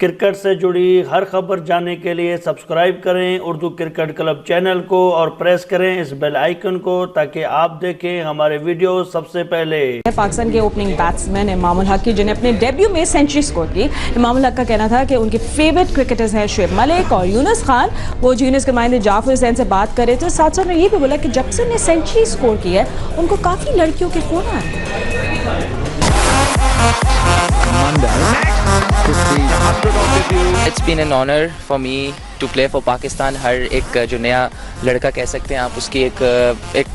Cricket से जुड़ी हर खबर जानने के लिए सब्सक्राइब करें उर्दू क्रिकेट क्लब चैनल को और प्रेस करें इस बेल आइकन को ताकि आप देखें हमारे वीडियो सबसे पहले। पाकिस्तान के ओपनिंग बैट्समैन इमाम उल हक की, जिन्हें अपने डेब्यू में सेंचुरी स्कोर की। इमाम उल हक का कहना था कि उनके फेवरेट क्रिकेटर्स हैं शुएब मलिक और यूनुस खान। वो यूनुस के नुमाइंदे जाफर हुसैन से बात कर रहे थे। साथ साथ में ये भी बोला कि जब से उन्हें सेंचुरी स्कोर की है उनको काफ़ी लड़कियों के फ़ोन आए हैं। It's been an honor for me to play for Pakistan। हर एक जो नया लड़का कह सकते हैं आप, उसकी एक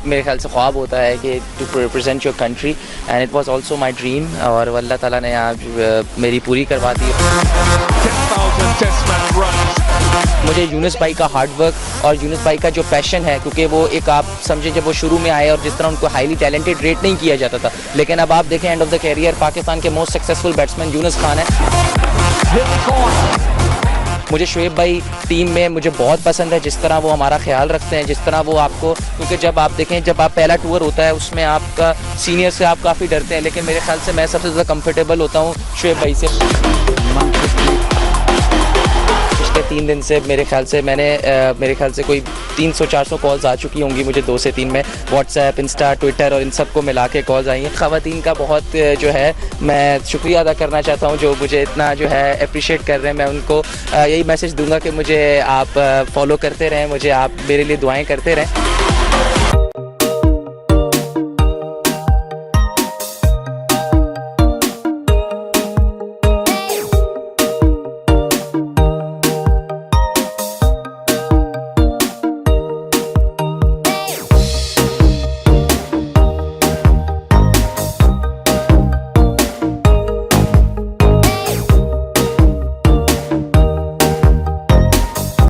मेरे ख्याल से ख्वाब होता है कि to represent your country and it was also my dream और अल्लाह ताला ने आज मेरी पूरी करवा दी। मुझे यूनुस भाई का हार्ड वर्क और यूनुस भाई का जो पैशन है, क्योंकि वो एक आप समझे जब वो शुरू में आए और जिस तरह उनको हाईली टैलेंटेड रेट नहीं किया जाता था, लेकिन अब आप देखें end of the career Pakistan के most successful batsman Younis Khan है। मुझे शुएब भाई टीम में मुझे बहुत पसंद है, जिस तरह वो हमारा ख्याल रखते हैं, जिस तरह वो आपको, क्योंकि जब आप देखें जब आप पहला टूर होता है उसमें आपका सीनियर से आप काफ़ी डरते हैं, लेकिन मेरे ख्याल से मैं सबसे ज़्यादा कंफर्टेबल होता हूँ शुएब भाई से। पिछले 3 दिन से मेरे ख्याल से कोई 300-400 कॉल्स आ चुकी होंगी मुझे 2 से 3 में, व्हाट्सएप, इंस्टा, ट्विटर और इन सब को मिला के कॉल्स आई हैं। ख़वातीन का बहुत जो है मैं शुक्रिया अदा करना चाहता हूँ जो मुझे इतना जो है अप्रिशिएट कर रहे हैं। मैं उनको यही मैसेज दूंगा कि मुझे आप फॉलो करते रहें, मुझे आप मेरे लिए दुआएं करते रहें।